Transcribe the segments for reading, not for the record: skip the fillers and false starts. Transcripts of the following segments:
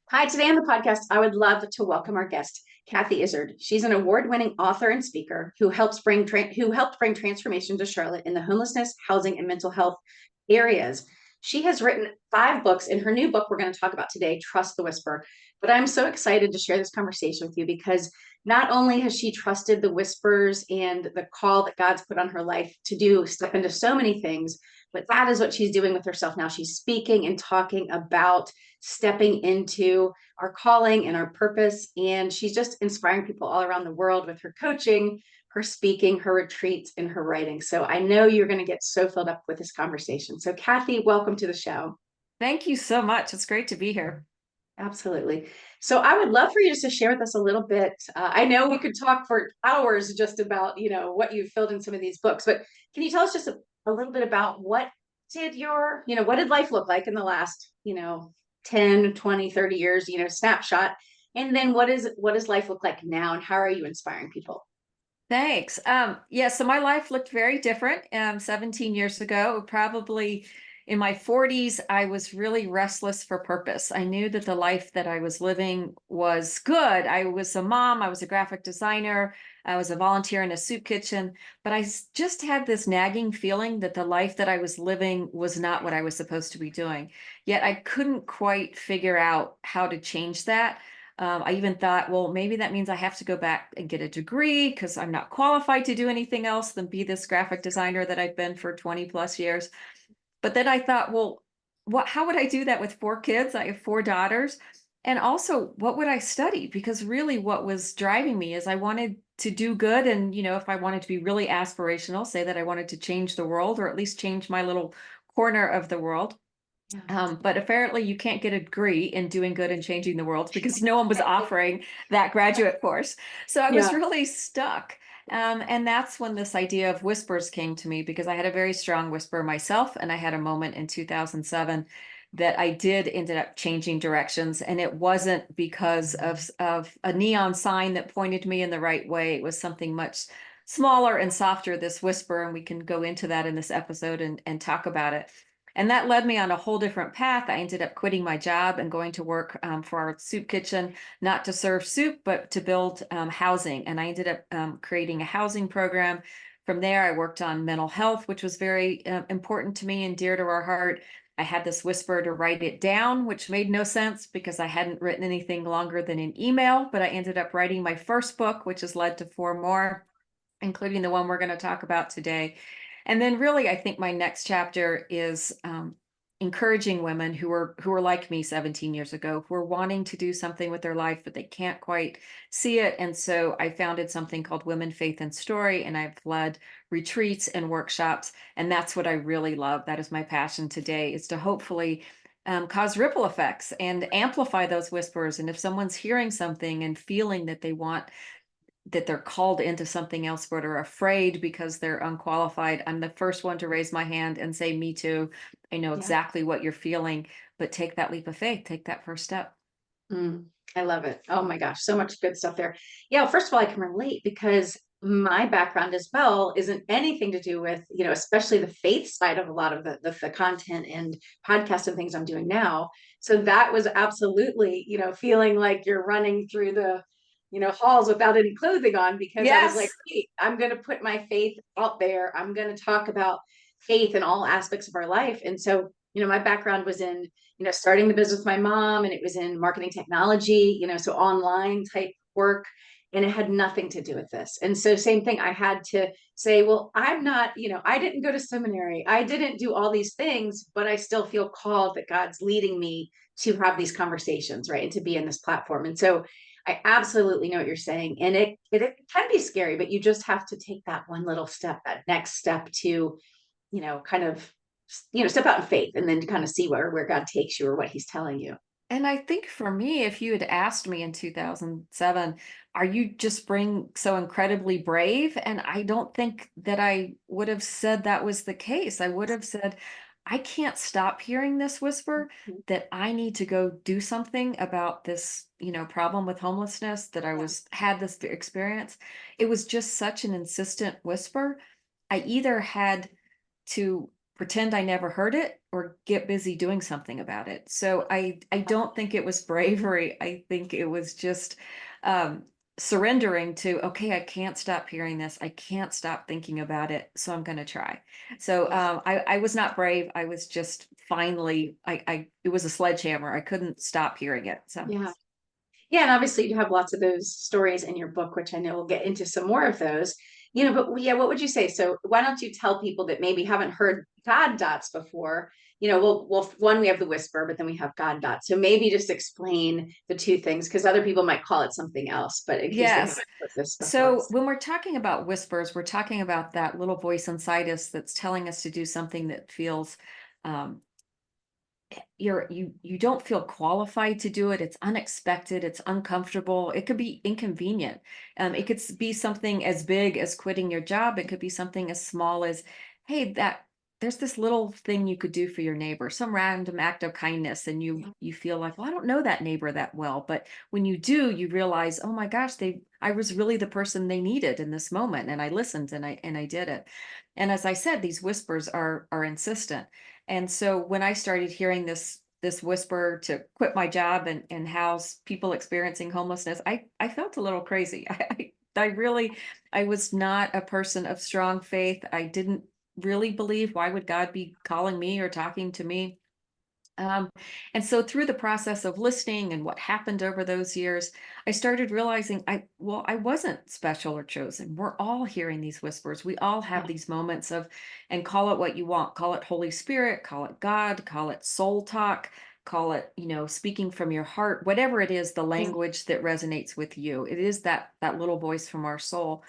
Hi, today on the podcast, I would love to welcome our guest, Kathy Izzard. She's an award-winning author and speaker who helped bring transformation to Charlotte in the homelessness, housing, and mental health areas. She has written 5 books. In her new book, we're going to talk about today, Trust the Whisper. But I'm so excited to share this conversation with you because not only has she trusted the whispers and the call that God's put on her life to do step into so many things, but that is what she's doing with herself now. She's speaking and talking about stepping into our calling and our purpose. And she's just inspiring people all around the world with her coaching, her speaking, her retreats, and her writing. So I know you're going to get so filled up with this conversation. So, Kathy, welcome to the show. Thank you so much. It's great to be here. Absolutely. So I would love for you just to share with us a little bit. I know we could talk for hours just about, what you've filled in some of these books, but can you tell us just a little bit about what did life look like in the last, 10, 20, 30 years, snapshot? And then what does life look like now, and how are you inspiring people? Thanks. Yeah, so my life looked very different 17 years ago. Probably in my 40s, I was really restless for purpose. I knew that the life that I was living was good. I was a mom, I was a graphic designer, I was a volunteer in a soup kitchen, but just had this nagging feeling that the life that I was living was not what I was supposed to be doing. Yet I couldn't quite figure out how to change that. I even thought, well, maybe that means I have to go back and get a degree because I'm not qualified to do anything else than be this graphic designer that I've been for 20 plus years. But then I thought, well, how would I do that with 4 kids? I have 4 daughters. And also, what would I study? Because really, what was driving me is I wanted to do good. And, if I wanted to be really aspirational, say that I wanted to change the world or at least change my little corner of the world. Yeah. But apparently you can't get a degree in doing good and changing the world because no one was offering that graduate course. So I was Yeah. really stuck. And that's when this idea of whispers came to me because I had a very strong whisper myself. And I had a moment in 2007 that I did ended up changing directions. And it wasn't because of a neon sign that pointed me in the right way. It was something much smaller and softer, this whisper. And we can go into that in this episode and talk about it. And that led me on a whole different path. I ended up quitting my job and going to work for our soup kitchen, not to serve soup, but to build housing. And I ended up creating a housing program. From there, I worked on mental health, which was very important to me and dear to our heart. I had this whisper to write it down, which made no sense because I hadn't written anything longer than an email. But I ended up writing my first book, which has led to 4 more, including the one we're going to talk about today. And then really, I think my next chapter is encouraging women who are like me 17 years ago, who are wanting to do something with their life, but they can't quite see it. And so I founded something called Women, Faith, and Story, and I've led retreats and workshops. And that's what I really love. That is my passion today, is to hopefully cause ripple effects and amplify those whispers. And if someone's hearing something and feeling that they're called into something else but are afraid because they're unqualified, I'm the first one to raise my hand and say, me too. I know Yeah. exactly what you're feeling, but take that leap of faith, take that first step. I love it. Oh my gosh, so much good stuff there. Yeah, well, first of all, I can relate because my background as well isn't anything to do with, especially the faith side of a lot of the content and podcast and things I'm doing now. So that was absolutely, feeling like you're running through the, halls without any clothing on because I was like, Yes. hey, I'm going to put my faith out there. I'm going to talk about faith in all aspects of our life. And so, my background was in starting the business with my mom, and it was in marketing technology, so online type work. And it had nothing to do with this. And so, same thing, I had to say, well, I'm not, I didn't go to seminary. I didn't do all these things, but I still feel called that God's leading me to have these conversations, right? And to be in this platform. And so, I absolutely know what you're saying. And it can be scary, but you just have to take that one little step, that next step to, kind of step out in faith and then to kind of see where God takes you or what he's telling you. And I think for me, if you had asked me in 2007, are you just being so incredibly brave? And I don't think that I would have said that was the case. I would have said, I can't stop hearing this whisper that I need to go do something about this, problem with homelessness that I Yeah. had this experience. It was just such an insistent whisper. I either had to pretend I never heard it or get busy doing something about it. So I don't think it was bravery. I think it was just um, surrendering to, okay, I can't stop hearing this. I can't stop thinking about it. So I'm going to try. So I was not brave. I was just finally, it was a sledgehammer. I couldn't stop hearing it. So. Yeah. Yeah, and obviously you have lots of those stories in your book, which I know we'll get into some more of those. But yeah, what would you say? So why don't you tell people that maybe haven't heard God dots before? We'll one, we have the whisper, but then we have God dots. So maybe just explain the two things because other people might call it something else, but in case they haven't Yes. heard this before. So when we're talking about whispers, we're talking about that little voice inside us that's telling us to do something that feels um, you don't feel qualified to do it. It's unexpected, it's uncomfortable, it could be inconvenient. It could be something as big as quitting your job. It could be something as small as, hey, that there's this little thing you could do for your neighbor, some random act of kindness, and you feel like, well, I don't know that neighbor that well, but when you do, you realize, oh my gosh, they I was really the person they needed in this moment, and I listened and I did it. And as I said, these whispers are insistent. And so when I started hearing this whisper to quit my job and house people experiencing homelessness, I felt a little crazy. I really I was not a person of strong faith. I didn't really believe, why would God be calling me or talking to me? Um, and so through the process of listening and what happened over those years, I started realizing I wasn't special or chosen. We're all hearing these whispers. We all have Yeah. these moments of, and call it what you want, call it Holy Spirit, call it God, call it soul talk, call it, speaking from your heart, whatever it is, the Yeah. language that resonates with you. It is that little voice from our soul.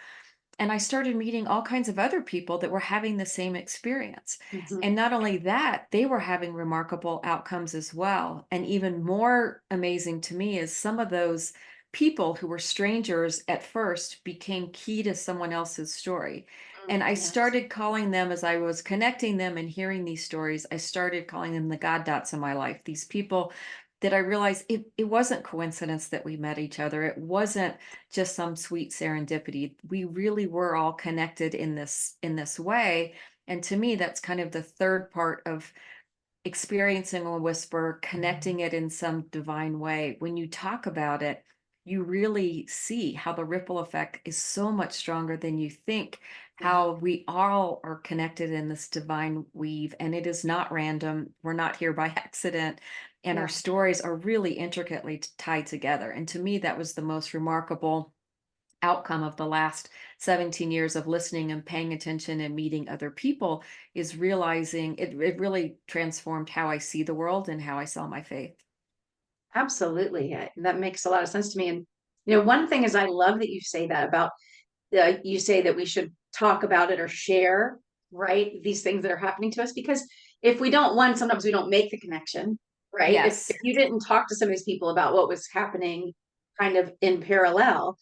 And I started meeting all kinds of other people that were having the same experience. Mhm. And not only that, they were having remarkable outcomes as well. And even more amazing to me is some of those people who were strangers at first became key to someone else's story. And I Yes. started calling them, as I was connecting them and hearing these stories, I started calling them the God dots in my life. These people that I realized it wasn't coincidence that we met each other. It wasn't just some sweet serendipity. We really were all connected in this way. And to me, that's kind of the third part of experiencing a whisper, connecting it in some divine way. When you talk about it, you really see how the ripple effect is so much stronger than you think, Yeah. how we all are connected in this divine weave. And it is not random. We're not here by accident. And our Yeah. stories are really intricately tied together. And to me, that was the most remarkable outcome of the last 17 years of listening and paying attention and meeting other people, is realizing it really transformed how I see the world and how I saw my faith. Absolutely. Yeah, that makes a lot of sense to me. And one thing is I love that you say that about you say that we should talk about it or share, right? These things that are happening to us because if we don't, one, sometimes we don't make the connection, right? If Yes. you didn't talk to some of these people about what was happening kind of in parallel,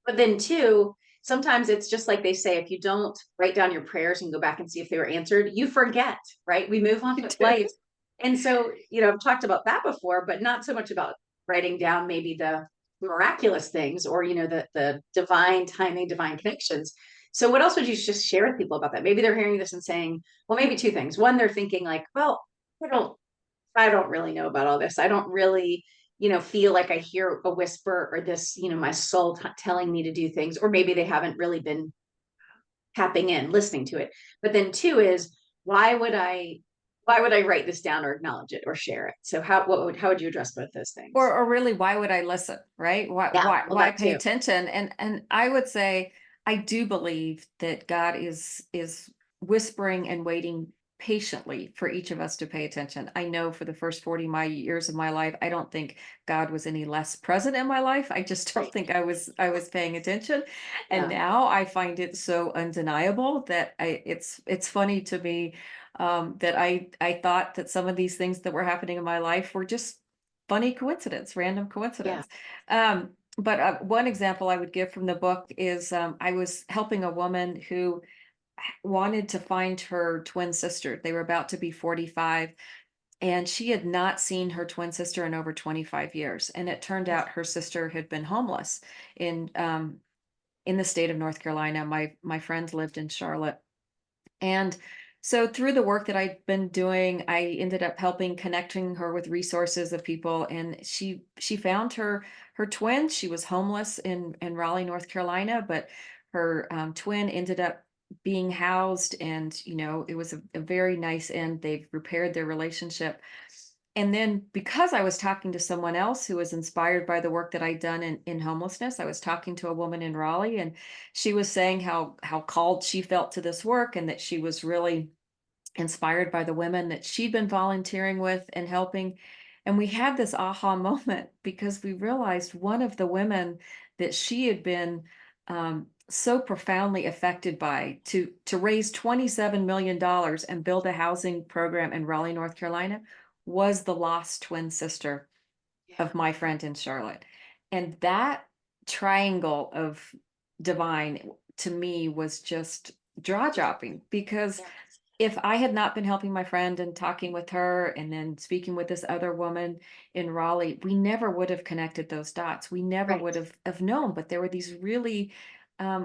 but then two, sometimes it's just like they say, if you don't write down your prayers and go back and see if they were answered, you forget, right? We move on You with do. life. And so, I've talked about that before, but not so much about writing down maybe the miraculous things or, the divine timing, divine connections. So what else would you just share with people about that? Maybe they're hearing this and saying, well, maybe two things. One, they're thinking like, well, I don't I don't really know about all this. I don't really, feel like I hear a whisper or this, my soul telling me to do things, or maybe they haven't really been tapping in, listening to it. But then two is why would I, why would I write this down or acknowledge it or share it? So how would you address both those things? Or really, why would I listen, right? Why Yeah, why well, why that pay too. attention? And I would say I do believe that God is whispering and waiting patiently for each of us to pay attention. I know for the first 40 my years of my life, I don't think God was any less present in my life. I just don't Right. think I was paying attention. And Yeah. now I find it so undeniable that it's funny to me, that I thought that some of these things that were happening in my life were just funny coincidence, random Yeah. coincidence. But one example I would give from the book is, I was helping a woman who wanted to find her twin sister. They were about to be 45, and she had not seen her twin sister in over 25 years. And it turned out her sister had been homeless in in the state of North Carolina. My friend lived in Charlotte, and So through the work that I've been doing, I ended up helping connecting her with resources of people, and she found her twin. She was homeless in Raleigh, North Carolina, but her twin ended up being housed, and it was a very nice end. They've repaired their relationship. And then because I was talking to someone else who was inspired by the work that I'd done in homelessness, I was talking to a woman in Raleigh, and she was saying how called she felt to this work, and that she was really inspired by the women that she'd been volunteering with and helping. And we had this aha moment because we realized one of the women that she had been so profoundly affected by to raise $27 million and build a housing program in Raleigh, North Carolina, was the lost twin sister Yeah. of my friend in Charlotte. And that triangle of divine to me was just jaw dropping, because Yeah. if I had not been helping my friend and talking with her and then speaking with this other woman in Raleigh, we never would have connected those dots. We never Right. would have known. But there were these really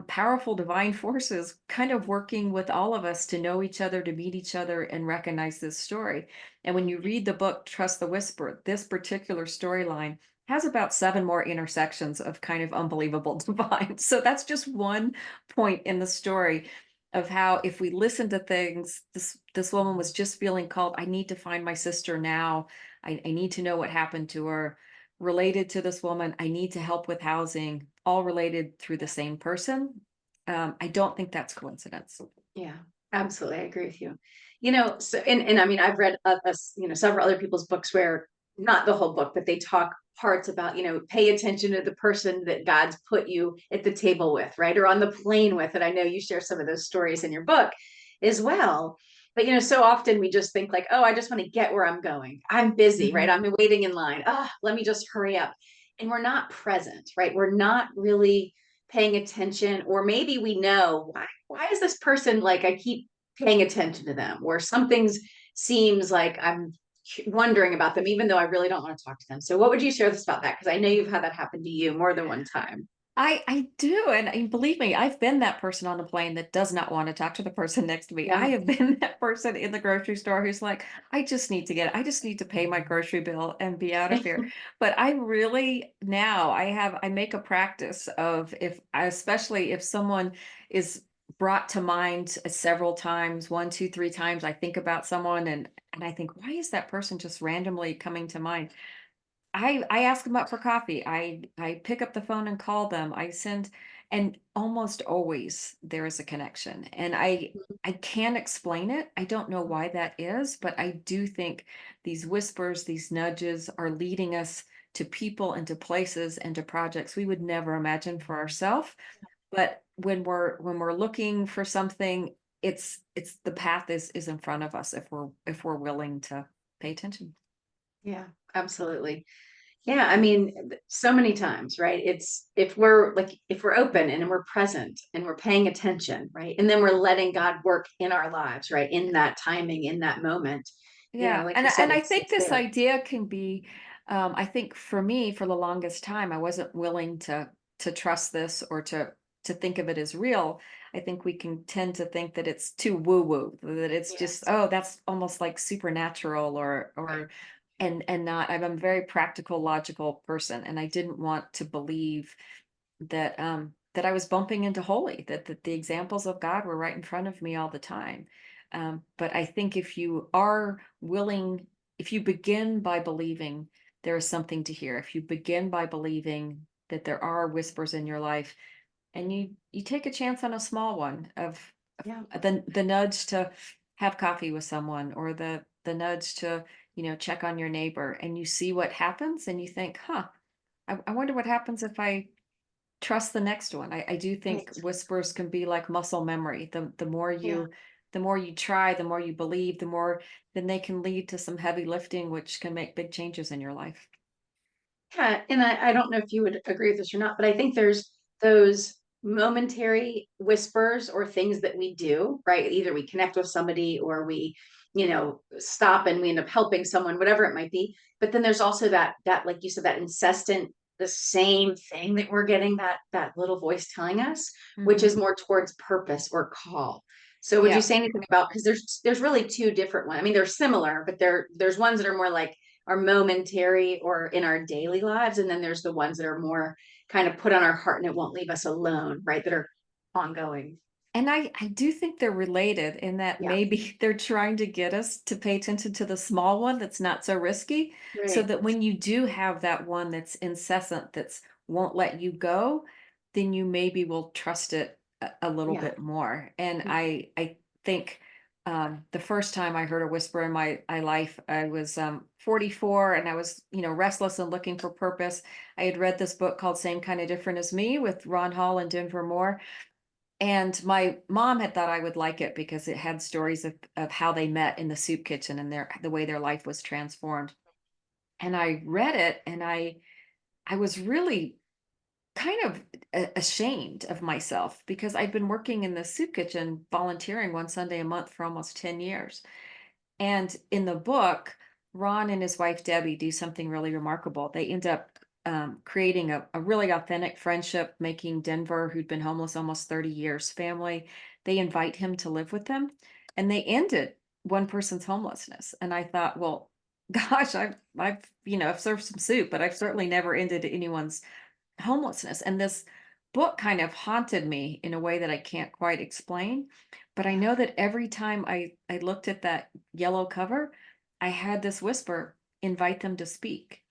powerful divine forces kind of working with all of us to know each other, to meet each other, and recognize this story. And when you read the book, Trust the Whisper, this particular storyline has about 7 more intersections of kind of unbelievable divine. So that's just one point in the story of how if we listen to things, this woman was just feeling called, I need to find my sister now. I need to know what happened to her. Related to this woman, I need to help with housing, all related through the same person. I don't think that's coincidence. Yeah, absolutely. I agree with you. So and I mean, I've read several other people's books where not the whole book, but they talk parts about, pay attention to the person that God's put you at the table with, right? Or on the plane with. And I know you share some of those stories in your book as well. But so often we just think like, oh, I just want to get where I'm going. I'm busy, right? Mhm. I'm waiting in line. Oh, let me just hurry up. And we're not present, right? We're not really paying attention, or maybe we know why is this person like I keep paying attention to them, or something's seems like I'm wondering about them even though I really don't want to talk to them. So what would you share this about that, because I know you've had that happen to you more than one time. I do, and believe me, I've been that person on the plane that does not want to talk to the person next to me. I Yeah. have been that person in the grocery store who's like, I just need to pay my grocery bill and be out of here. But I really now I make a practice of, if especially if someone is brought to mind several times, one, two, three times, I think about someone, and I think, why is that person just randomly coming to mind? I ask them out for coffee. I pick up the phone and call them. I send, and almost always there is a connection. And I can't explain it. I don't know why that is, but I do think these whispers, these nudges are leading us to people and to places and to projects we would never imagine for ourselves. But when we're looking for something, it's the path is in front of us if we're willing to pay attention. Yeah, absolutely. Yeah, I mean, so many times, right? It's if we're open and we're present and we're paying attention, right? And then we're letting God work in our lives, right? In that timing, in that moment. Yeah, Like and you said, I it's think it's this there. idea can be, I think for me, for the longest time, I wasn't willing to trust this or to think of it as real. I think we can tend to think that it's too woo-woo, that it's just, Yes. oh, that's almost like supernatural Right. and not. I'm a very practical, logical person, and I didn't want to believe that I was bumping into holy, that the examples of God were right in front of me all the time. But I think if you are willing, if you begin by believing there is something to hear, if you begin by believing that there are whispers in your life, and you take a chance on a small one Yeah. of the nudge to have coffee with someone, or the nudge to check on your neighbor, and you see what happens, and you think, huh, I wonder what happens if I trust the next one. I do think Right. whispers can be like muscle memory. Yeah. The more you try, the more you believe, the more then they can lead to some heavy lifting, which can make big changes in your life. Yeah, and I don't know if you would agree with this or not, but I think there's those momentary whispers or things that we do, right? Either we connect with somebody or we, stop and we end up helping someone, whatever it might be. But then there's also that like you said, that incessant, the same thing that we're getting that little voice telling us, which Mhm. is more towards purpose or call. So would you Yeah. say anything about, because there's really two different ones. I mean, they're similar, but there's ones that are more like are momentary or in our daily lives, and then there's the ones that are more kind of put on our heart and it won't leave us alone, right? That are ongoing. And I do think they're related in that Yeah. maybe they're trying to get us to pay attention to the small one that's not so risky, so Right. that when you do have that one that's incessant, that's won't let you go, then you maybe will trust it a little Yeah. bit more. And Yeah. I think the first time I heard a whisper in my life, I was 44 and I was, restless and looking for purpose. I had read this book called Same Kind of Different as Me with Ron Hall and Denver Moore, and my mom had thought I would like it because it had stories of how they met in the soup kitchen and the way their life was transformed. And I read it and I was really kind of ashamed of myself because I'd been working in the soup kitchen volunteering one Sunday a month for almost 10 years. And in the book, Ron and his wife Debbie do something really remarkable. They end up creating a really authentic friendship, making Denver, who'd been homeless almost 30 years, family. They invite him to live with them, and they ended one person's homelessness. And I thought, well, gosh, I've served some soup, but I've certainly never ended anyone's homelessness. And this book kind of haunted me in a way that I can't quite explain. But I Yeah. know that every time I looked at that yellow cover, I had this whisper, invite them to speak.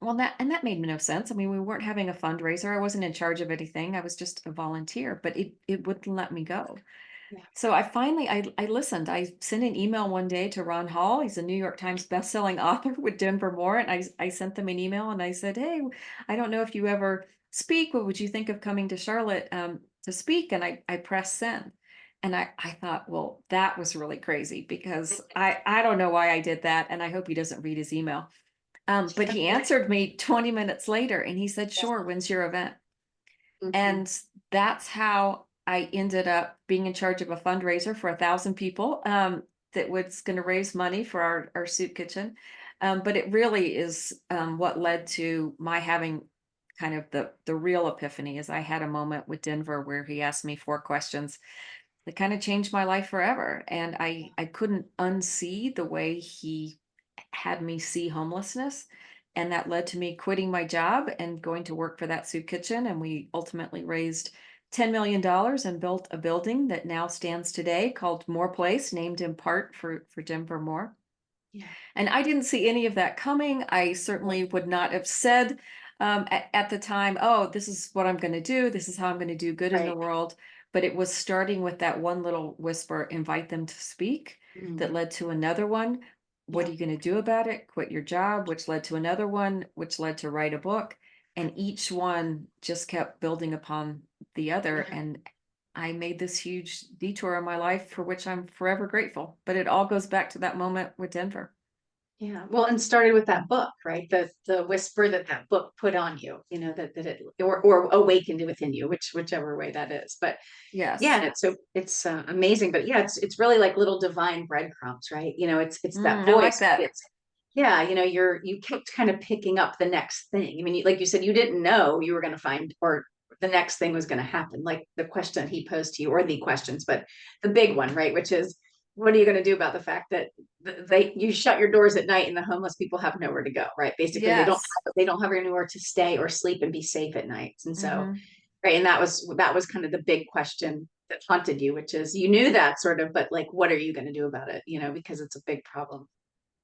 Well, that made no sense. I mean, we weren't having a fundraiser. I wasn't in charge of anything. I was just a volunteer, but it wouldn't let me go. Yeah. So I listened. I sent an email one day to Ron Hall. He's a New York Times bestselling author with Denver Moore. And I sent them an email and I said, hey, I don't know if you ever speak. What would you think of coming to Charlotte to speak? And I pressed send. And I thought, well, that was really crazy because I don't know why I did that. And I hope he doesn't read his email. But he answered me 20 minutes later and he said, sure, when's your event? Mhm. And that's how I ended up being in charge of a fundraiser for 1,000 people that was going to raise money for our soup kitchen. But it really is what led to my having kind of the real epiphany is I had a moment with Denver where he asked me 4 questions that kind of changed my life forever. And I couldn't unsee the way he had me see homelessness. And that led to me quitting my job and going to work for that soup kitchen. And we ultimately raised $10 million dollars and built a building that now stands today called Moore Place, named in part for Denver Moore. Yeah. And I didn't see any of that coming. I certainly would not have said at the time, oh, this is what I'm going to do. This is how I'm going to do good in the Right. world. But it was starting with that one little whisper, invite them to speak, that Mm. led to another one. What Yeah. are you going to do about it? Quit your job, which led to another one, which led to write a book. And each one just kept building upon the other. Yeah. And I made this huge detour in my life for which I'm forever grateful. But it all goes back to that moment with Denver. Yeah. Well, and started with that book, right? The whisper that that book put on you, that it or awakened within you, whichever way that is. But yeah, Yes. and it's amazing. But yeah, it's really like little divine breadcrumbs, right? It's that I like voice. that. It's yeah, you kept kind of picking up the next thing. I mean, like you said, you didn't know you were going to find or the next thing was going to happen, like the question he posed to you, or the questions, but the big one, right? Which is, what are you going to do about the fact that you shut your doors at night and the homeless people have nowhere to go, right? Basically, Yes. they don't have anywhere to stay or sleep and be safe at nights, and so Hmm. right, and that was kind of the big question that haunted you, which is you knew that sort of, but like, what are you going to do about it? Because it's a big problem.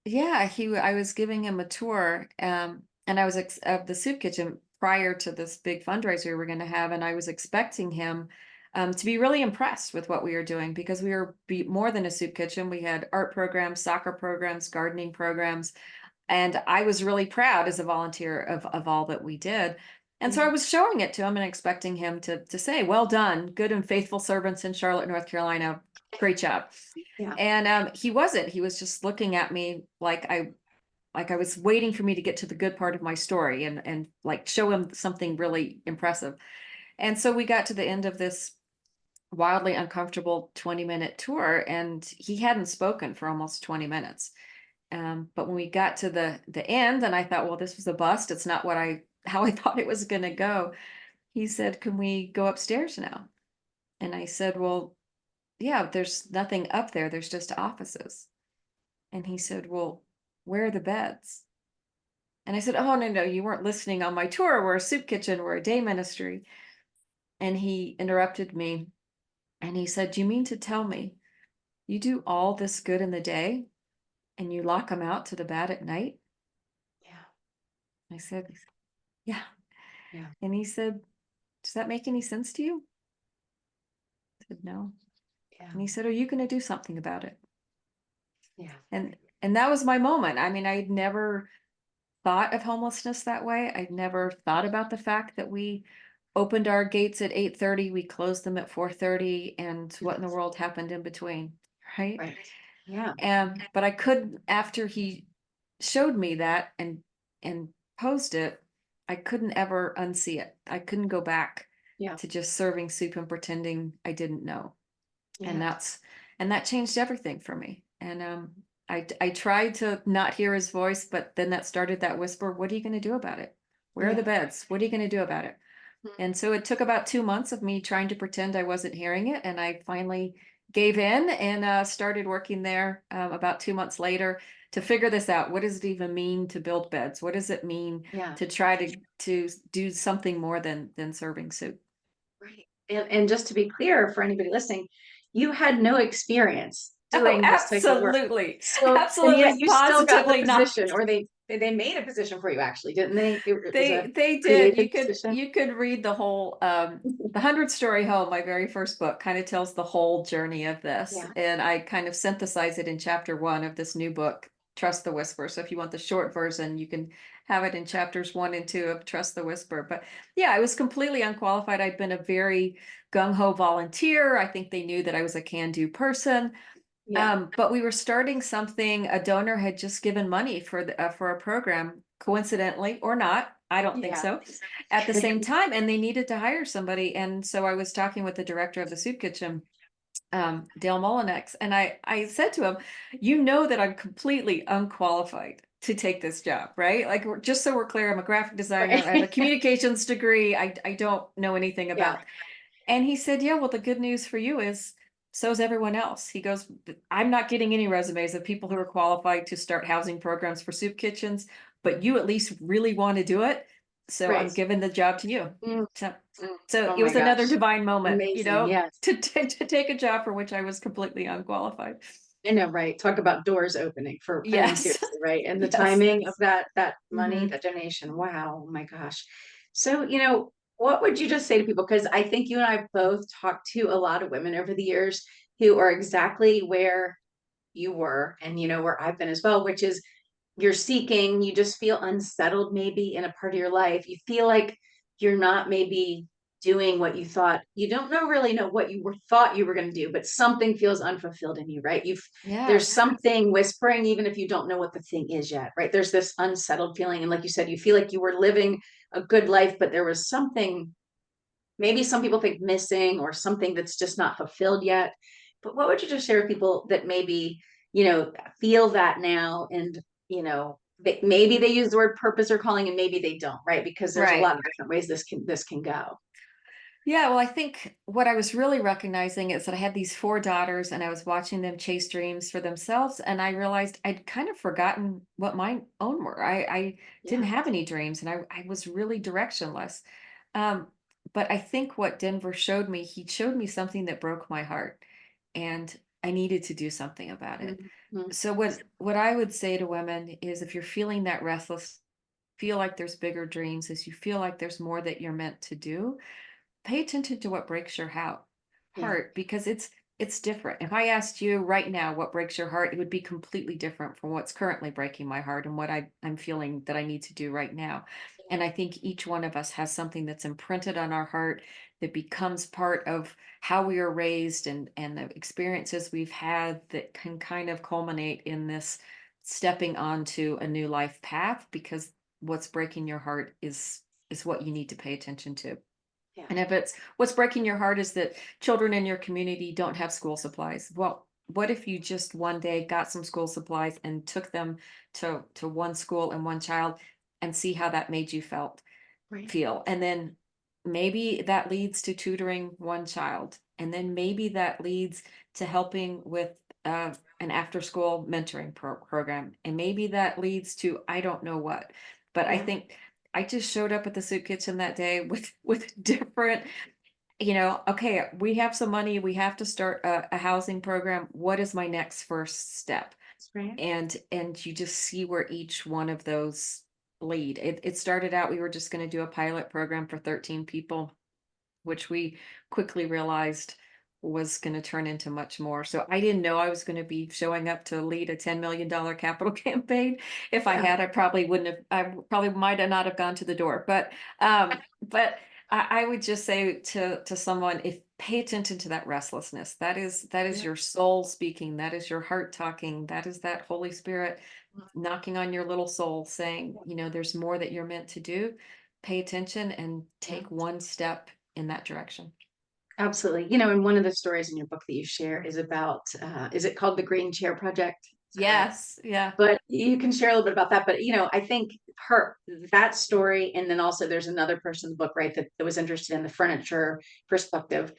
Yeah, I was giving him a tour, and I was of the soup kitchen prior to this big fundraiser we were going to have, and I was expecting him to be really impressed with what we were doing because we were more than a soup kitchen. We had art programs, soccer programs, gardening programs, and I was really proud as a volunteer of all that we did. And so I Yeah, was showing it to him and expecting him to say, "Well done, good and faithful servants in Charlotte, North Carolina. Great job." yeah, And he wasn't. He was just looking at me like I was waiting for me to get to the good part of my story and like show him something really impressive. And so we got to the end of this wildly uncomfortable 20-minute tour and he hadn't spoken for almost 20 minutes. But when we got to the end and I thought, well, this was a bust. It's not what I how I thought it was going to go. He said, "Can we go upstairs now?" And I said, "Well, yeah, there's nothing up there. There's just offices. And he said, well, where are the beds? And I said, oh, no, no, you weren't listening on my tour. We're a soup kitchen. We're a day ministry. And he interrupted me and he said, do you mean to tell me you do all this good in the day and you lock them out to the bed at night? Yeah. I said, yeah. Yeah. And he said, does that make any sense to you? I said, no. Yeah. And he said, are you going to do something about it? Yeah. And that was my moment. I mean, I'd never thought of homelessness that way. I'd never thought about the fact that we opened our gates at 8:30, we closed them at 4:30, and what in the world happened in between, right? Right. Yeah. But I couldn't, after he showed me that and posed it, I couldn't ever unsee it. I couldn't go back Yeah. to just serving soup and pretending I didn't know. And Yeah. that changed everything for me. And I tried to not hear his voice, but then that started that whisper, what are you going to do about it? Where are the Yeah. beds? What are you going to do about it? And so it took about 2 months of me trying to pretend I wasn't hearing it. And I finally gave in and started working there about 2 months later to figure this out. What does it even mean to build beds? What does it mean Yeah. to try to do something more than serving soup? Right. And just to be clear for anybody listening, you had no experience Oh, doing this type of work. absolutely. So, and yet Absolutely, you still got the positively not. position, or they made a position for you actually, didn't they? It was a They did. created position. You could read the whole The 100-Story Home, my very first book, kind of tells the whole journey of this. Yeah. And I kind of synthesize it in chapter 1 of this new book, Trust the Whisper. So if you want the short version, you can have it in chapters 1 and 2 of Trust the Whisper. But yeah, I was completely unqualified. I'd been a very gung-ho volunteer. I think they knew that I was a can-do person. Yeah. But we were starting something. A donor had just given money for a program, coincidentally or not. I don't think Yeah. so. At the same time, and they needed to hire somebody, and so I was talking with the director of the soup kitchen, Dale Molinex, and I said to him, "You know that I'm completely unqualified to take this job, right? Like, just so we're clear, I'm a graphic designer. I have a Right. communications degree. I don't know anything Yeah. about." And he said, yeah, well, the good news for you is so is everyone else. He goes, I'm not getting any resumes of people who are qualified to start housing programs for soup kitchens, but you at least really want to do it. So I'm Right. giving the job to you. Mm, So, mm. so Oh it my was another gosh. divine moment, Amazing. Yes. to take a job for which I was completely unqualified. I know, right? Talk about doors opening for, I mean, Yes. seriously, right? And the Yes. timing of that money, Mhm. that donation. Wow, oh my gosh. So, what would you just say to people? Because I think you and I both talked to a lot of women over the years who are exactly where you were, and where I've been as well, which is you're seeking, you just feel unsettled maybe in a part of your life. You feel like you're not maybe doing what you thought. You don't really know what you thought you were going to do, but something feels unfulfilled in you, right? There's Yes. something whispering, even if you don't know what the thing is yet, right? There's this unsettled feeling. And like you said, you feel like you were living a good life, but there was something, maybe some people think missing, or something that's just not fulfilled yet. But what would you just share with people that maybe, feel that now, and, maybe they use the word purpose or calling, and maybe they don't, right? Because there's a Right. lot of different ways this can go. Yeah, well, I think what I was really recognizing is that I had these 4 daughters and I was watching them chase dreams for themselves. And I realized I'd kind of forgotten what my own were. I didn't Yeah. have any dreams and I was really directionless. Um, but I think what Denver showed me, he showed me something that broke my heart and I needed to do something about it. Mhm. So what I would say to women is if you're feeling that restless, feel like there's bigger dreams, as you feel like there's more that you're meant to do, pay attention to what breaks your Yeah. heart because it's different. If I asked you right now what breaks your heart, it would be completely different from what's currently breaking my heart and what I'm feeling that I need to do right now. And I think each one of us has something that's imprinted on our heart that becomes part of how we are raised and the experiences we've had that can kind of culminate in this stepping onto a new life path because what's breaking your heart is what you need to pay attention to. Yeah. And if it's what's breaking your heart is that children in your community don't have school supplies. Well, what if you just one day got some school supplies and took them to one school and one child and see how that made you Right. feel? And then maybe that leads to tutoring one child And then maybe that leads to helping with an after school mentoring program. And maybe that leads to, I don't know what, but I Yeah. think I just showed up at the soup kitchen that day with different, you know, okay, we have some money, we have to start a housing program. What is my next first step? That's right. And you just see where each one of those lead. It started out, we were just going to do a pilot program for 13 people, which we quickly realized was going to turn into much more. So I didn't know I was going to be showing up to lead a $10 million capital campaign. If I Yeah. had, I probably wouldn't have, I probably might have not have gone to the door. But I would just say to someone, if pay attention to that restlessness, that is Yeah. your soul speaking, that is your heart talking, that is that Holy Spirit knocking on your little soul saying, you know, there's more that you're meant to do. Pay attention and Yeah. take one step in that direction. Absolutely. You know, and one of the stories in your book that you share is about, is it called the Green Chair Project? Is that right? Yes, yeah. But you can share a little bit about that. But, you know, I think her, that story, and then also there's another person in the book, right, that was interested in the furniture perspective.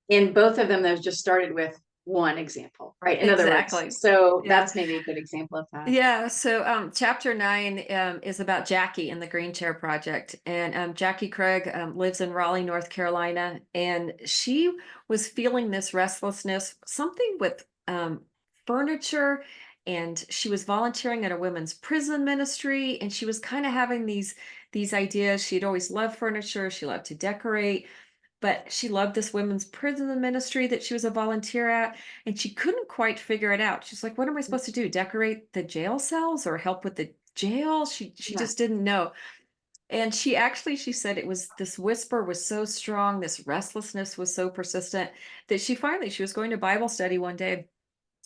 In both of them, those just started with one example, right? In other words, Exactly. so Yeah. that's maybe a good example of that. Yeah, so chapter 9 is about Jackie and the Green Chair Project. And Jackie Craig lives in Raleigh, North Carolina, and she was feeling this restlessness, something with furniture, and she was volunteering at a women's prison ministry, and she was kind of having these ideas. She'd always loved furniture, she loved to decorate, but she loved this women's prison ministry that she was a volunteer at, and she couldn't quite figure it out. She's like, what am I supposed to do? Decorate the jail cells or help with the jail? She Yeah. just didn't know. And she said it was this whisper was so strong, this restlessness was so persistent that she was going to Bible study one day,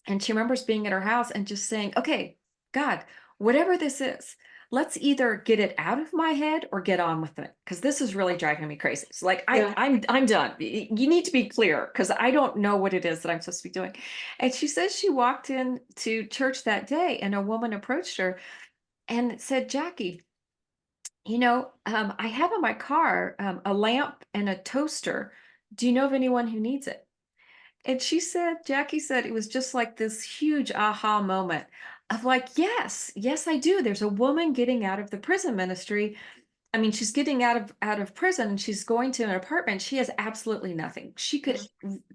and she remembers being at her house and just saying, okay, God, whatever this is, let's either get it out of my head or get on with it. Cause this is really driving me crazy. It's like, Yeah. I'm done. You need to be clear because I don't know what it is that I'm supposed to be doing. And she says she walked in to church that day and a woman approached her and said, Jackie, you know, I have in my car a lamp and a toaster. Do you know of anyone who needs it? And she said, Jackie said it was just like this huge aha moment of like, yes, I do. There's a woman getting out of the prison ministry. I mean, she's getting out of prison and she's going to an apartment. She has absolutely nothing. She could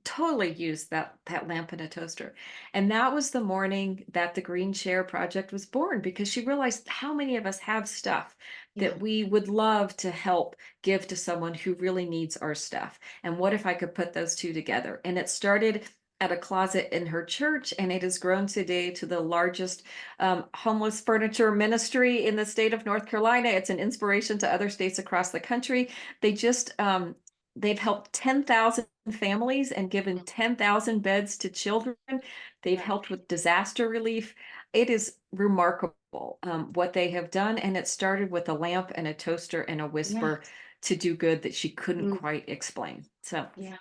totally use that lamp and a toaster. And that was the morning that the Green Chair Project was born because she realized how many of us have stuff Yeah. that we would love to help give to someone who really needs our stuff. And what if I could put those two together? And it started at a closet in her church, and it has grown today to the largest homeless furniture ministry in the state of North Carolina. It's an inspiration to other states across the country. They just they've helped 10,000 families and given 10,000 beds to children. They've Yeah. helped with disaster relief. It is remarkable what they have done, and it started with a lamp and a toaster and a Yeah. whisper to do good that she couldn't Mm, quite explain. So, yeah.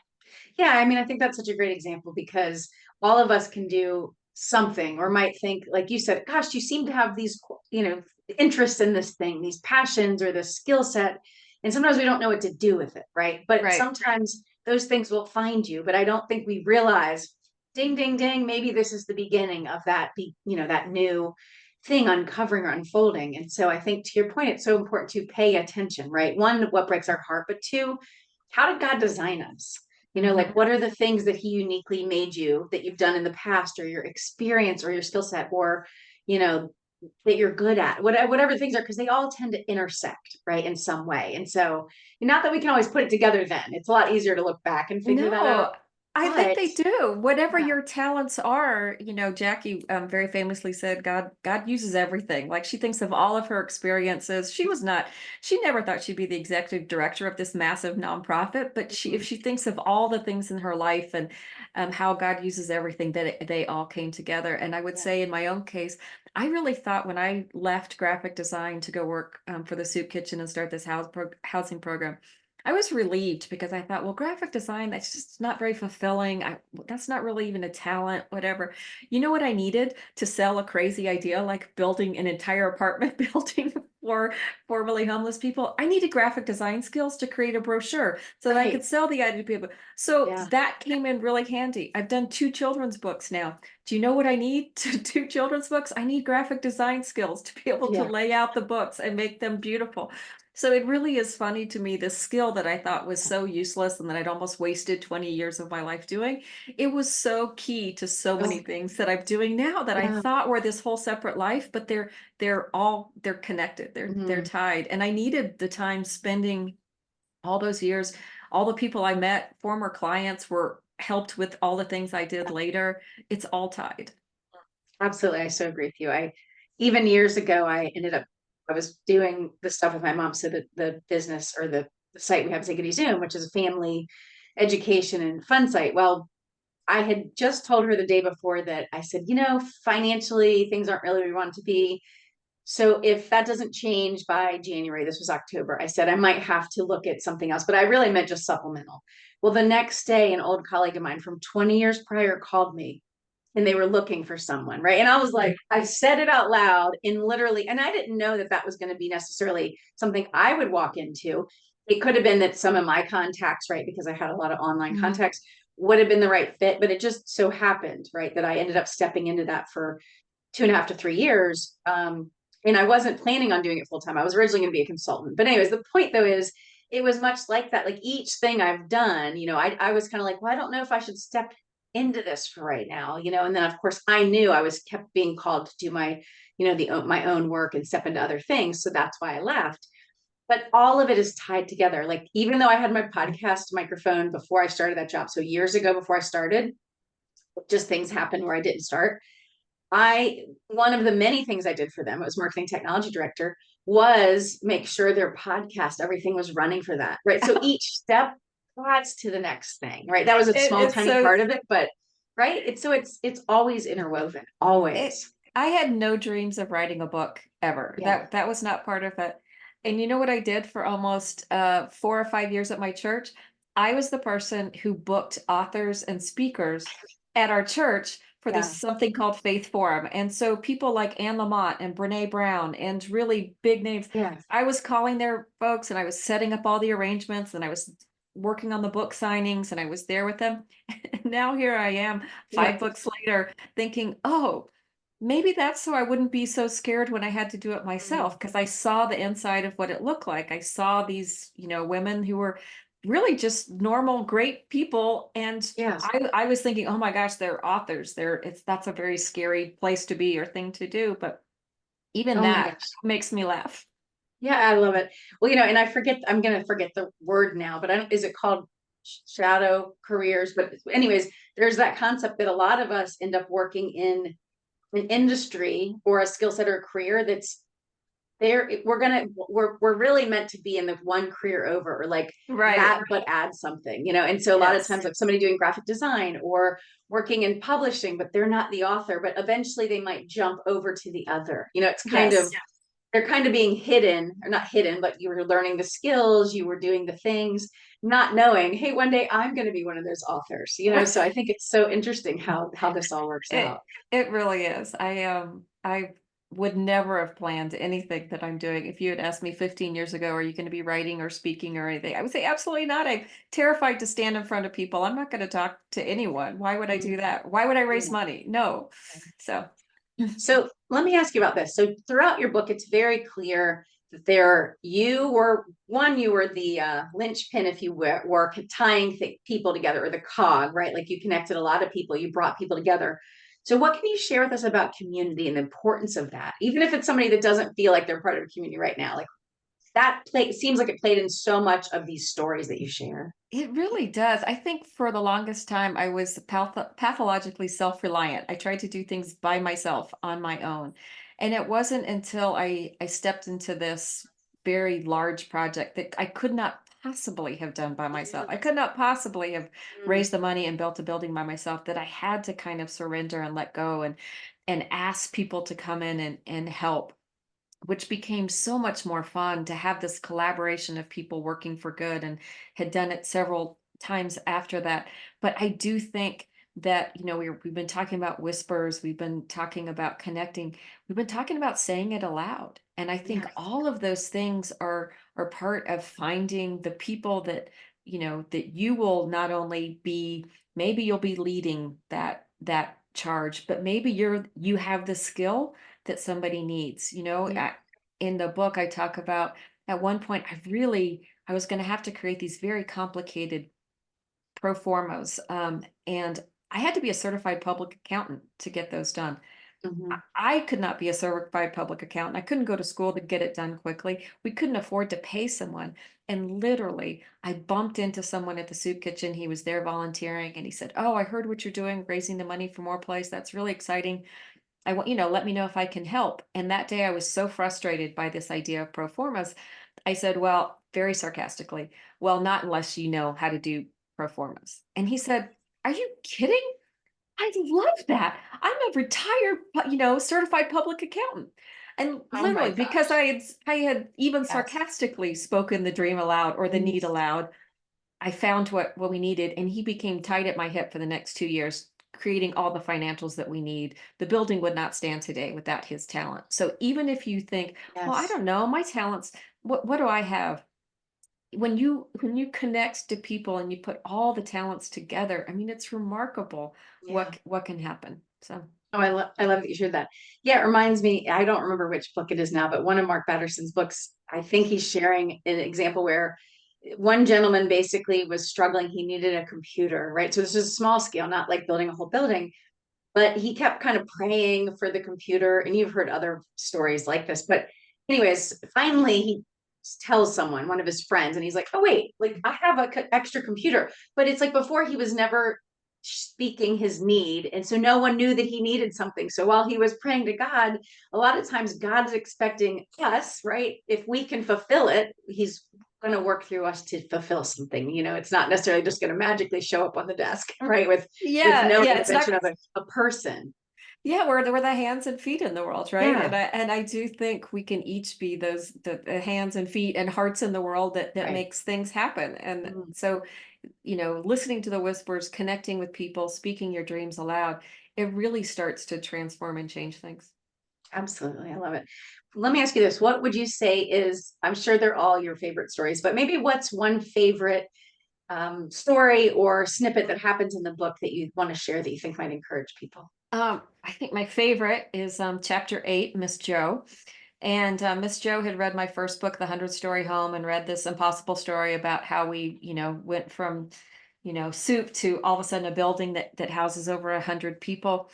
Yeah, I mean, I think that's such a great example because all of us can do something or might think, like you said, gosh, you seem to have these, you know, interests in this thing, these passions or this skill set. And sometimes we don't know what to do with it, right? But right. sometimes those things will find you. But I don't think we realize, ding, ding, ding, maybe this is the beginning of that, you know, that new thing uncovering or unfolding. And so I think to your point, it's so important to pay attention, right? One, what breaks our heart, but two, how did God design us? You know, Mhm. like what are the things that he uniquely made you that you've done in the past or your experience or your skill set or, you know, that you're good at, whatever things are, because they all tend to intersect, right, in some way. And so, not that we can always put it together then, it's a lot easier to look back and figure that out. No, I think But they do. Whatever yeah, your talents are, you know, Jackie very famously said, God uses everything. Like she thinks of all of her experiences. She never thought she'd be the executive director of this massive nonprofit, but if mhm, she thinks of all the things in her life and how God uses everything, that they all came together. And I would yeah, say in my own case, I really thought when I left graphic design to go work for the soup kitchen and start this housing program, I was relieved because I thought, well, graphic design, that's just not very fulfilling. That's not really even a talent, whatever. You know what I needed to sell a crazy idea like building an entire apartment building for formerly homeless people. I needed graphic design skills to create a brochure so that I could Right. sell the idea to people. So Yeah. that came in really handy. I've done 2 children's books now. Do you know what I need to do children's books? I need graphic design skills to be able to Yeah. lay out the books and make them beautiful. So it really is funny to me, this skill that I thought was so useless and that I'd almost wasted 20 years of my life doing. It was so key to so Oh, many things that I'm doing now that I yeah. thought were this whole separate life, but they're connected. They're Mhm. tied. And I needed the time spending all those years. All the people I met, former clients, were helped with all the things I did later. It's all tied. Absolutely. I so agree with you. Even years ago, I was doing the stuff with my mom. So the business or the site we have, Ziggity Zoom, which is a family education and fun site. Well, I had just told her the day before that I said, financially, things aren't really where we want it to be. So if that doesn't change by January, this was October, I said I might have to look at something else, but I really meant just supplemental. Well, the next day, an old colleague of mine from 20 years prior called me and they were looking for someone, right? And I was like, I said it out loud and literally, and I didn't know that that was going to be necessarily something I would walk into. It could have been that some of my contacts, right, because I had a lot of online Mhm. contacts, would have been the right fit, but it just so happened, right, that I ended up stepping into that for 2.5 to 3 years. And I wasn't planning on doing it full time. I was originally going to be a consultant. But anyways, the point though is it was much like that. Like each thing I've done, I was kind of like, well, I don't know if I should step into this for right now, and then of course I knew I was kept being called to do my own work and step into other things. So that's why I left. But all of it is tied together. Like even though I had my podcast microphone before I started that job, so years ago before I started, just things happened where I didn't start. One of the many things I did for them, it was marketing technology director, was make sure their podcast, everything was running for that. Right. So each step adds to the next thing. Right. That was a small, It's tiny so part of it, but right. It's always interwoven, it always. I had no dreams of writing a book ever. Yeah. That was not part of it. And you know what I did for almost 4 or 5 years at my church? I was the person who booked authors and speakers at our church for this Yeah. something called Faith Forum. And so people like Anne Lamott and Brene Brown and really big names, Yeah. I was calling their folks and I was setting up all the arrangements and I was working on the book signings and I was there with them. And now here I am, Yeah. 5 books later, thinking, oh, maybe that's so I wouldn't be so scared when I had to do it myself because I saw the inside of what it looked like. I saw these, women who were really just normal, great people. And Yes. I was thinking, oh my gosh, they're authors. That's a very scary place to be or thing to do. But even Oh my that gosh. makes me laugh. Yeah, I love it. Well, and I'm going to forget the word now, but I don't, is it called shadow careers? But anyways, there's that concept that a lot of us end up working in an industry or a skill set or a career that's there. We're really meant to be in the one career over or like Right. that, but add something, and so a lot of Yes. times like somebody doing graphic design or working in publishing, but they're not the author, but eventually they might jump over to the other, it's kind of, Yes. they're kind of being hidden or not hidden, but you were learning the skills, you were doing the things, not knowing, hey, one day I'm going to be one of those authors, so I think it's so interesting how this all works out. It it really is. I would never have planned anything that I'm doing. If you had asked me 15 years ago, are you going to be writing or speaking or anything? I would say absolutely not. I'm terrified to stand in front of people. I'm not going to talk to anyone. Why would I do that? Why would I raise Yeah. money? No. So So let me ask you about this. So throughout your book, it's very clear that you were the linchpin, if you were tying people together, or the cog, right? Like you connected a lot of people, you brought people together. So what can you share with us about community and the importance of that? Even if it's somebody that doesn't feel like they're part of a community right now, like seems like it played in so much of these stories that you share. it really does. I think for the longest time, I was pathologically self-reliant. I tried to do things by myself on my own. And it wasn't until I stepped into this very large project that I could not possibly have done by myself. I could not possibly have Mm. raised the money and built a building by myself, that I had to kind of surrender and let go and ask people to come in and help, which became so much more fun to have this collaboration of people working for good, and had done it several times after that. But I do think that, we've been talking about whispers, we've been talking about connecting, we've been talking about saying it aloud. And I think Yes. all of those things are part of finding the people that, that you will not only be, maybe you'll be leading that charge, but maybe you have the skill that somebody needs. Yeah. In the book, I talk about at one point, I was going to have to create these very complicated pro formos. And I had to be a certified public accountant to get those done. Mhm. I could not be a certified public accountant. I couldn't go to school to get it done quickly. We couldn't afford to pay someone. And literally, I bumped into someone at the soup kitchen. He was there volunteering and he said, "Oh, I heard what you're doing, raising the money for more place. That's really exciting. I want, let me know if I can help." And that day I was so frustrated by this idea of pro formas. I said, well, very sarcastically, well, not unless you know how to do pro formas. And he said, "Are you kidding? I love that. I'm a retired, certified public accountant." And Oh my literally, because gosh. I had even Yes. sarcastically spoken the dream aloud or the Mm. need aloud, I found what we needed, and he became tight at my hip for the next 2 years, creating all the financials that we need. The building would not stand today without his talent. So even if you think, well, I Yes. don't know, my talents, what do I have? When you connect to people and you put all the talents together, I mean, it's remarkable Yeah. what can happen. So Oh, I love that you shared that. Yeah, it reminds me, I don't remember which book it is now, but one of Mark Batterson's books, I think he's sharing an example where one gentleman basically was struggling. He needed a computer, right? So this is a small scale, not like building a whole building, but he kept kind of praying for the computer. And you've heard other stories like this. But anyways, finally he tells someone, one of his friends, and he's like, "Oh wait, like I have a extra computer." But it's like before he was never speaking his need, and so no one knew that he needed something. So while he was praying to God, a lot of times God's expecting us, right? If we can fulfill it, he's going to work through us to fulfill something. It's not necessarily just going to magically show up on the desk, right? With yeah, no yeah, it's not. intervention of a person. Yeah, we're the hands and feet in the world, right? Yeah, And I do think we can each be the hands and feet and hearts in the world that right. makes things happen. And Mm, so, listening to the whispers, connecting with people, speaking your dreams aloud, it really starts to transform and change things. absolutely. I love it. Let me ask you this. What would you say is, I'm sure they're all your favorite stories, but maybe what's one favorite story or snippet that happens in the book that you want to share that you think might encourage people? I think my favorite is chapter 8, Miss Joe. And Miss Joe had read my first book, The 100-Story Home, and read this impossible story about how we, went from, soup to all of a sudden a building that houses over 100 people.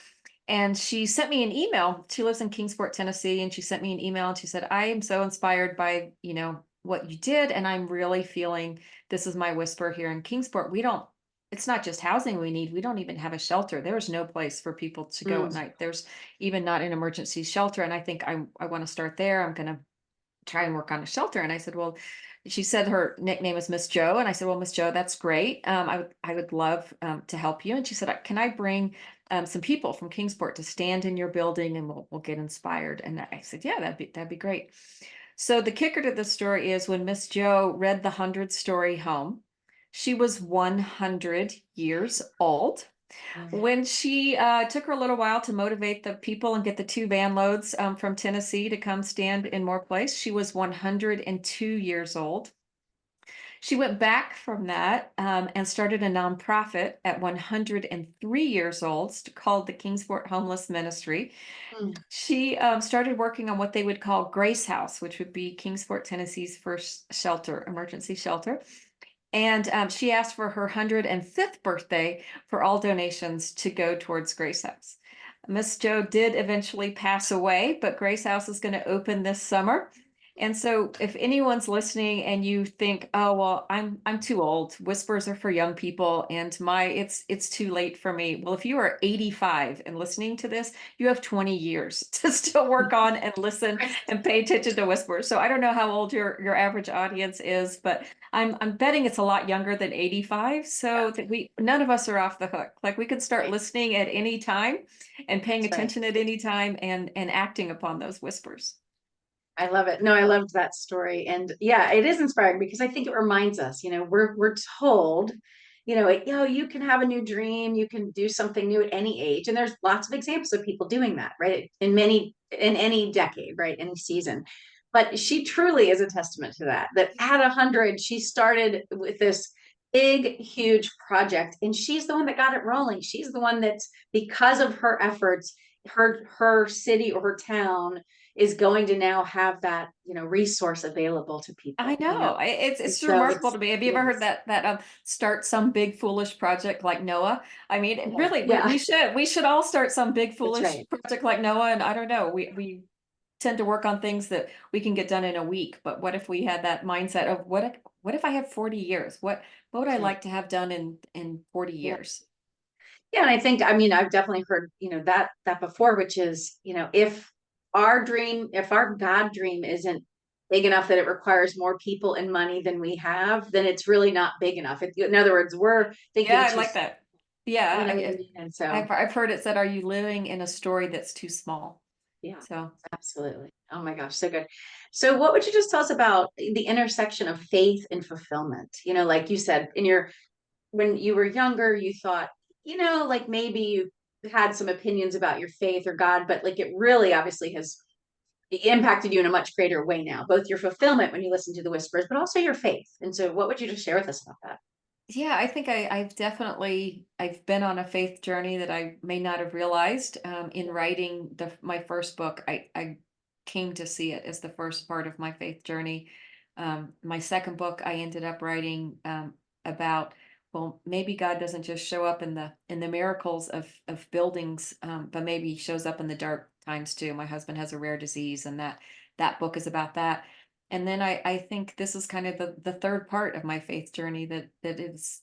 And she sent me an email. She lives in Kingsport, Tennessee, and she sent me an email and she said, "I am so inspired by, what you did, and I'm really feeling this is my whisper here in Kingsport. It's not just housing we need. We don't even have a shelter. There's no place for people to go at Mm, night. There's even not an emergency shelter. And I think I want to start there. I'm going to try and work on a shelter." And I said, "Well," she said her nickname is Miss Joe. And I said, "Well, Miss Joe, that's great. I would love to help you." And she said, "Can I bring some people from Kingsport to stand in your building and we'll get inspired?" And I said, "Yeah, that'd be great." So the kicker to the story is when Miss Joe read the 100-Story Home, she was 100 years old. mm, When she took her a little while to motivate the people and get the 2 van loads from Tennessee to come stand in more place, she was 102 years old. She went back from that and started a nonprofit at 103 years old called the Kingsport Homeless Ministry. mm, She started working on what they would call Grace House, which would be Kingsport, Tennessee's first shelter, emergency shelter. And she asked for her 105th birthday for all donations to go towards Grace House. Miss Joe did eventually pass away, but Grace House is going to open this summer. And so if anyone's listening and you think, "Oh, well, I'm too old. Whispers are for young people and it's too late for me." Well, if you are 85 and listening to this, you have 20 years to still work on and listen and pay attention to whispers. So I don't know how old your average audience is, but I'm betting it's a lot younger than 85, so that none of us are off the hook. Like we could start right. listening at any time and paying That's right. attention at any time and acting upon those whispers. I love it. No, I loved that story. And yeah, it is inspiring because I think it reminds us, we're told you can have a new dream, you can do something new at any age. And there's lots of examples of people doing that, right? In any decade, right? Any season. But she truly is a testament to that at 100, she started with this big, huge project, and she's the one that got it rolling. She's the one that's, because of her efforts, her city or her town is going to now have that, resource available to I people, know. and It's so remarkable it's, to me. Have you ever heard yes, that start some big foolish project like Noah? I mean, yeah, really, yeah, we should all start some big that's foolish right. project like Noah. And I don't know, we tend to work on things that we can get done in a week. But what if we had that mindset of what if I have 40 years? What would I That's right. like to have done in 40 Yeah. years? Yeah, and I think, I mean, I've definitely heard, that before, which is, if our God dream isn't big enough that it requires more people and money than we have, then it's really not big enough. In other words, we're Yeah, thinking I too like small, that. Yeah, you know what I mean? And so, I've heard it said, are you living in a story that's too small? yeah, So absolutely. Oh my gosh, so good. So what would you just tell us about the intersection of faith and fulfillment? Like you said, when you were younger, you thought, like maybe you had some opinions about your faith or God, but like it really obviously has impacted you in a much greater way now, both your fulfillment when you listen to the whispers, but also your faith. And so what would you just share with us about that? yeah, I think I've been on a faith journey that I may not have realized. In writing my first book, I came to see it as the first part of my faith journey. My second book, I ended up writing about, well, maybe God doesn't just show up in the miracles of buildings, but maybe he shows up in the dark times too. My husband has a rare disease, and that book is about that. And then I think this is kind of the third part of my faith journey, that is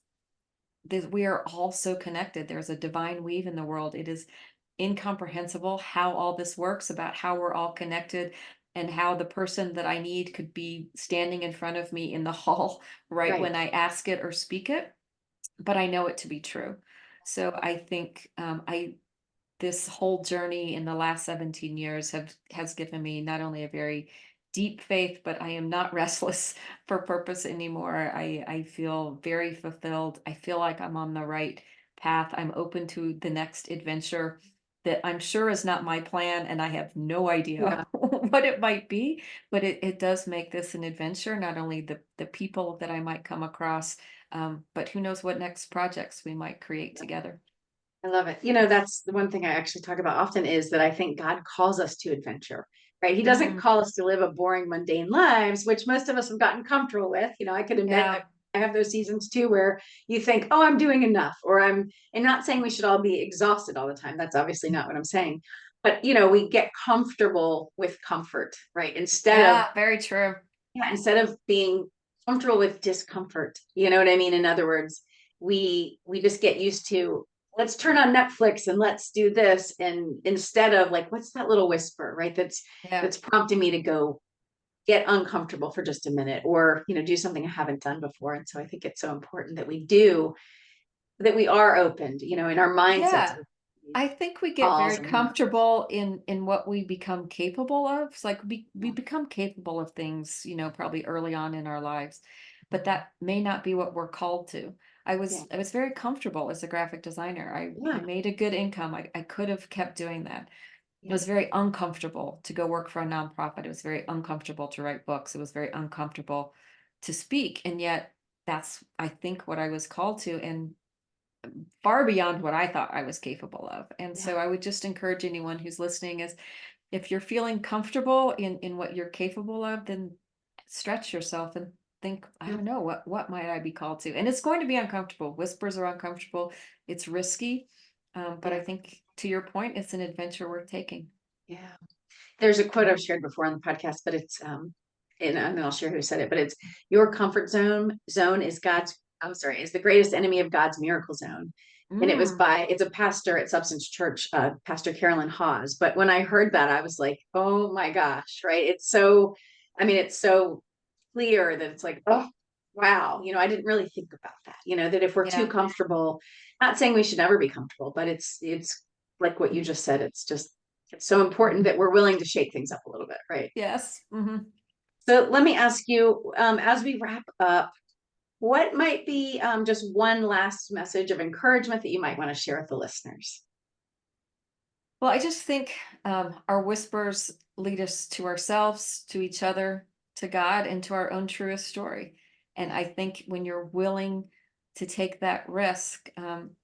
that we are all so connected. There's a divine weave in the world. It is incomprehensible how all this works, about how we're all connected, and how the person that I need could be standing in front of me in the hall right Right. when I ask it or speak it, but I know it to be true. So I think I this whole journey in the last 17 years has given me not only a very deep faith, but I am not restless for purpose anymore. I feel very fulfilled. I feel like I'm on the right path. I'm open to the next adventure that I'm sure is not my plan, and I have no idea Yeah. what it might be, but it does make this an adventure, not only the people that I might come across, but who knows what next projects we might create together. I love it. That's the one thing I actually talk about often, is that I think God calls us to adventure, right? He doesn't Mhm. call us to live a boring, mundane lives, which most of us have gotten comfortable with. I could admit Yeah. I have those seasons too, where you think, oh, I'm doing enough, and not saying we should all be exhausted all the time. That's obviously not what I'm saying. But, we get comfortable with comfort, right? Yeah, very true. Instead of being comfortable with discomfort, you know what I mean? In other words, we just get used to, let's turn on Netflix and let's do this, and instead of like, what's that little whisper, right? Yeah. That's prompting me to go get uncomfortable for just a minute, or do something I haven't done before. And so I think it's so important that we are opened, in our mindset Yeah. to these I think we get calls very and comfortable in what we become capable of. It's like we become capable of things, probably early on in our lives, but that may not be what we're called to. yeah, I was very comfortable as a graphic designer. I yeah, made a good income. I could have kept doing that. It yeah, was very uncomfortable to go work for a nonprofit. It was very uncomfortable to write books. It was very uncomfortable to speak. And yet that's, I think, what I was called to, and far beyond what I thought I was capable of. And yeah, so I would just encourage anyone who's listening, is if you're feeling comfortable in what you're capable of, then stretch yourself and think, I yeah, don't know, what might I be called to? And it's going to be uncomfortable. Whispers are uncomfortable. It's risky. But I yeah, think, to your point, it's an adventure worth taking. yeah. There's a quote I've shared before on the podcast, but it's and I'm not sure who said it, but it's, your comfort zone is is the greatest enemy of God's miracle zone. And Mm, it's a pastor at Substance Church, Pastor Carolyn Hawes. But when I heard that, I was like, oh my gosh, right? It's so clear that it's like, oh wow, I didn't really think about that. That if we're too yeah. comfortable, not saying we should never be comfortable, but it's like what you just said. It's so important that we're willing to shake things up a little bit, right? Yes. Hmm. So let me ask you, as we wrap up, what might be just one last message of encouragement that you might want to share with the listeners? Well, I just think our whispers lead us to ourselves, to each other, to God, and to our own truest story. And I think when you're willing to take that risk,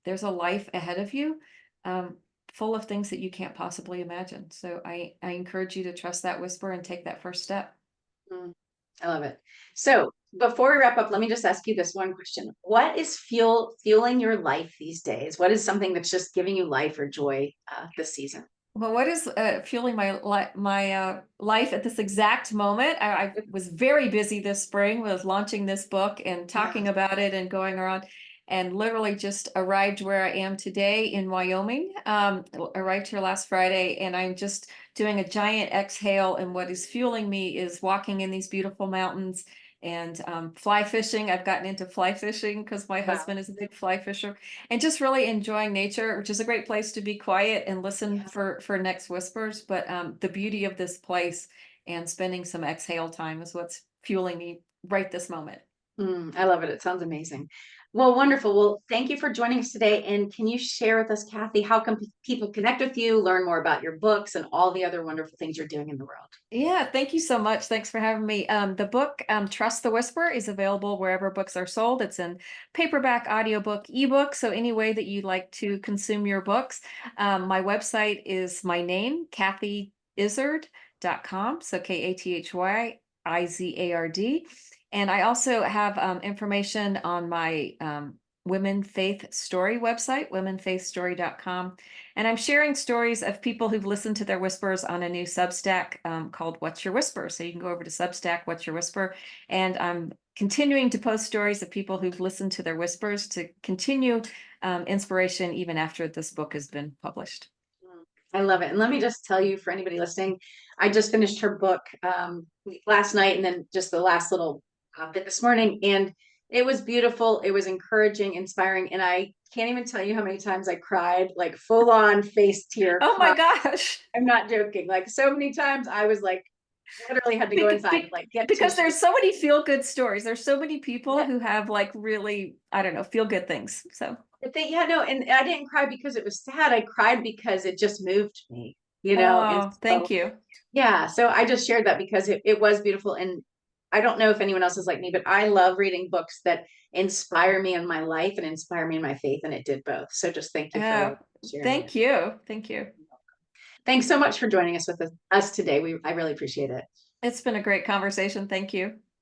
there's a life ahead of you, um, full of things that you can't possibly imagine. So I encourage you to trust that whisper and take that first step. Mm, I love it. So before we wrap up, let me just ask you this one question. What is fueling your life these days? What is something that's just giving you life or joy this season? Well, what is fueling my life at this exact moment? I was very busy this spring with launching this book and Yeah. talking about it and going around, and literally just arrived where I am today in Wyoming. Arrived here last Friday, and I'm just doing a giant exhale. And what is fueling me is walking in these beautiful mountains and fly fishing. I've gotten into fly fishing because my Wow. husband is a big fly fisher, and just really enjoying nature, which is a great place to be quiet and listen Yeah. for next whispers. But the beauty of this place and spending some exhale time is what's fueling me right this moment. I love it. It sounds amazing. Well, wonderful. Well, thank you for joining us today. And can you share with us, Kathy, how can people connect with you, learn more about your books and all the other wonderful things you're doing in the world? Yeah, thank you so much. Thanks for having me. The book, Trust the Whisper, is available wherever books are sold. It's in paperback, audiobook, ebook. So any way that you'd like to consume your books. My website is my name, kathyizzard.com. So KathyIzard. And I also have information on my Women Faith Story website, womenfaithstory.com. And I'm sharing stories of people who've listened to their whispers on a new Substack called What's Your Whisper? So you can go over to Substack, What's Your Whisper? And I'm continuing to post stories of people who've listened to their whispers to continue inspiration even after this book has been published. I love it. And let me just tell you, for anybody listening, I just finished her book last night and then just the last little bit this morning. And it was beautiful. It was encouraging, inspiring. And I can't even tell you how many times I cried, like full on face tear Oh cry. my gosh. I'm not joking. Like so many times I was like, literally had to go inside and like get Because tissue. there's so many feel good stories. There's so many people Yeah. who have like really, I don't know, feel good things. So, But yeah, no, and I didn't cry because it was sad. I cried because it just moved me, you know? And oh, thank so you. yeah, so I just shared that because it was beautiful. And I don't know if anyone else is like me, but I love reading books that inspire me in my life and inspire me in my faith. And it did both. So just thank you Oh, for sharing it. thank you. Thank you. Thanks so much for joining us today. I really appreciate it. It's been a great conversation. Thank you.